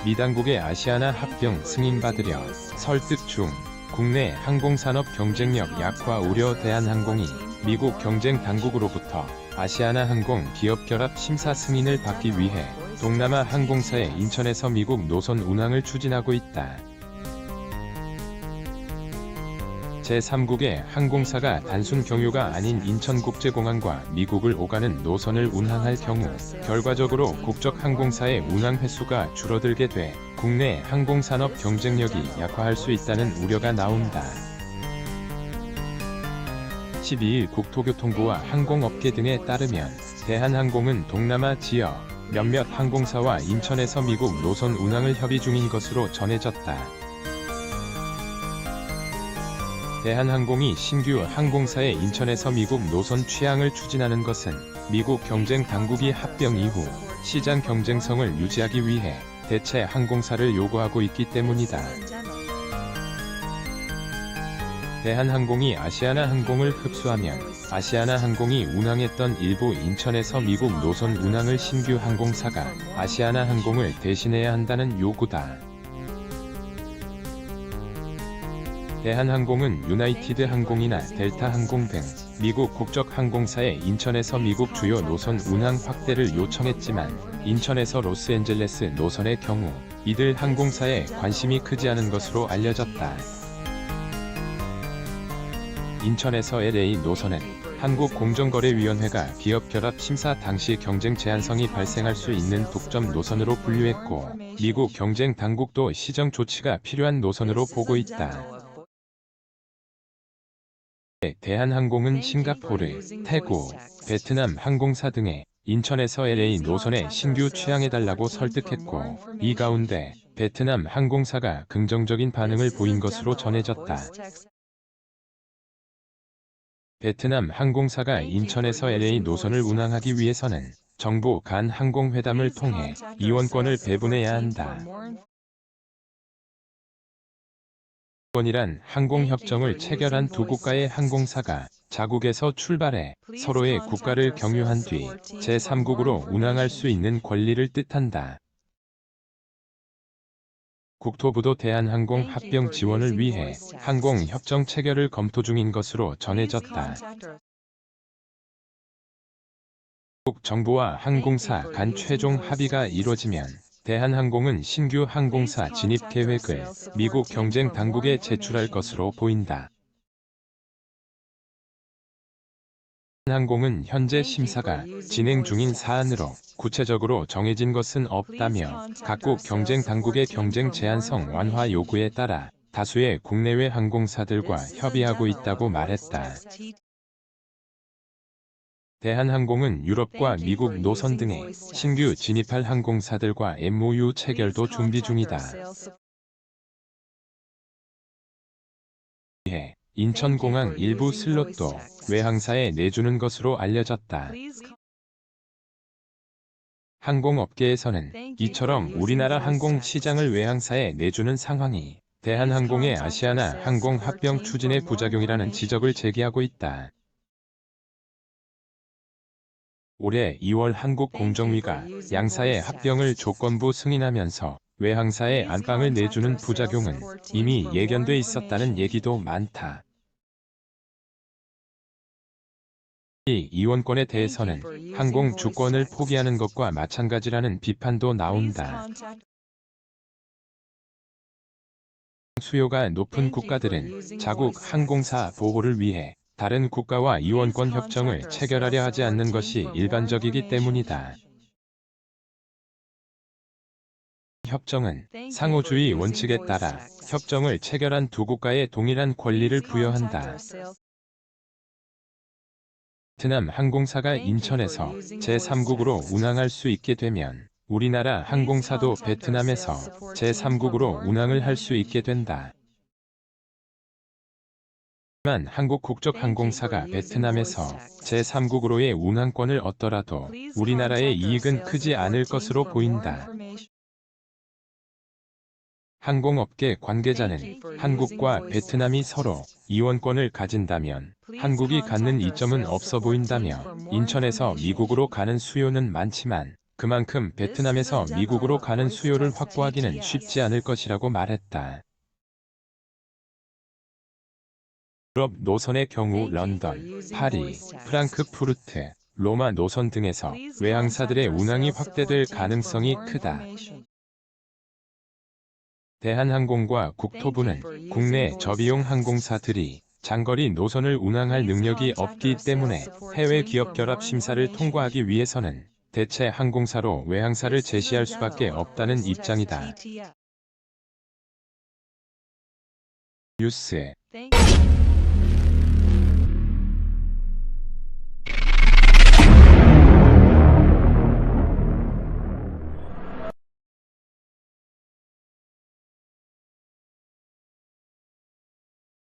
미 당국의 아시아나 합병 승인받으려 설득 중. 국내 항공산업 경쟁력 약화 우려. 대한항공이 미국 경쟁 당국으로부터 아시아나 항공 기업 결합 심사 승인을 받기 위해 동남아 항공사의 인천에서 미국 노선 운항을 추진하고 있다. 제3국의 항공사가 단순 경유가 아닌 인천국제공항과 미국을 오가는 노선을 운항할 경우 결과적으로 국적 항공사의 운항 횟수가 줄어들게 돼 국내 항공산업 경쟁력이 약화할 수 있다는 우려가 나온다. 12일 국토교통부와 항공업계 등에 따르면 대한항공은 동남아 지역 몇몇 항공사와 인천에서 미국 노선 운항을 협의 중인 것으로 전해졌다. 대한항공이 신규 항공사의 인천에서 미국 노선 취항을 추진하는 것은 미국 경쟁 당국이 합병 이후 시장 경쟁성을 유지하기 위해 대체 항공사를 요구하고 있기 때문이다. 대한항공이 아시아나 항공을 흡수하면 아시아나 항공이 운항했던 일부 인천에서 미국 노선 운항을 신규 항공사가 아시아나 항공을 대신해야 한다는 요구다. 대한항공은 유나이티드 항공이나 델타 항공 등 미국 국적 항공사의 인천에서 미국 주요 노선 운항 확대를 요청했지만 인천에서 로스앤젤레스 노선의 경우 이들 항공사에 관심이 크지 않은 것으로 알려졌다. 인천에서 LA 노선은 한국공정거래위원회가 기업 결합 심사 당시 경쟁 제한성이 발생할 수 있는 독점 노선으로 분류했고 미국 경쟁 당국도 시정 조치가 필요한 노선으로 보고 있다. 대한항공은 싱가포르, 태국, 베트남 항공사 등의 인천에서 LA 노선에 신규 취항해달라고 설득했고 이 가운데 베트남 항공사가 긍정적인 반응을 보인 것으로 전해졌다. 베트남 항공사가 인천에서 LA 노선을 운항하기 위해서는 정부 간 항공회담을 통해 이원권을 배분해야 한다. 이란 항공협정을 체결한 두 국가의 항공사가 자국에서 출발해 서로의 국가를 경유한 뒤 제3국으로 운항할 수 있는 권리를 뜻한다. 국토부도 대한항공 합병 지원을 위해 항공협정 체결을 검토 중인 것으로 전해졌다. 미국 정부와 항공사 간 최종 합의가 이뤄지면 대한항공은 신규 항공사 진입 계획을 미국 경쟁 당국에 제출할 것으로 보인다. 대한항공은 현재 심사가 진행 중인 사안으로 구체적으로 정해진 것은 없다며 각국 경쟁 당국의 경쟁 제한성 완화 요구에 따라 다수의 국내외 항공사들과 협의하고 있다고 말했다. 대한항공은 유럽과 미국 노선 등에 신규 진입할 항공사들과 MOU 체결도 준비 중이다. 인천공항 일부 슬롯도 외항사에 내주는 것으로 알려졌다. 항공업계에서는 이처럼 우리나라 항공 시장을 외항사에 내주는 상황이 대한항공의 아시아나 항공 합병 추진의 부작용이라는 지적을 제기하고 있다. 올해 2월 한국공정위가 양사의 합병을 조건부 승인하면서 외항사에 안방을 내주는 부작용은 이미 예견돼 있었다는 얘기도 많다. 이 이원권에 대해서는 항공 주권을 포기하는 것과 마찬가지라는 비판도 나온다. 수요가 높은 국가들은 자국 항공사 보호를 위해 다른 국가와 이원권 협정을 체결하려 하지 않는 것이 일반적이기 때문이다. 협정은 상호주의 원칙에 따라 협정을 체결한 두 국가에 동일한 권리를 부여한다. 베트남 항공사가 인천에서 제3국으로 운항할 수 있게 되면 우리나라 항공사도 베트남에서 제3국으로 운항을 할 수 있게 된다. 하지만 한국 국적 항공사가 베트남에서 제3국으로의 운항권을 얻더라도 우리나라의 이익은 크지 않을 것으로 보인다. 항공업계 관계자는 한국과 베트남이 서로 이원권을 가진다면 한국이 갖는 이점은 없어 보인다며 인천에서 미국으로 가는 수요는 많지만 그만큼 베트남에서 미국으로 가는 수요를 확보하기는 쉽지 않을 것이라고 말했다. 유럽 노선의 경우 런던, 파리, 프랑크푸르트, 로마 노선 등에서 외항사들의 운항이 확대될 가능성이 크다. 대한항공과 국토부는 국내 저비용 항공사들이 장거리 노선을 운항할 능력이 없기 때문에 해외 기업 결합 심사를 통과하기 위해서는 대체 항공사로 외항사를 제시할 수밖에 없다는 입장이다. 뉴스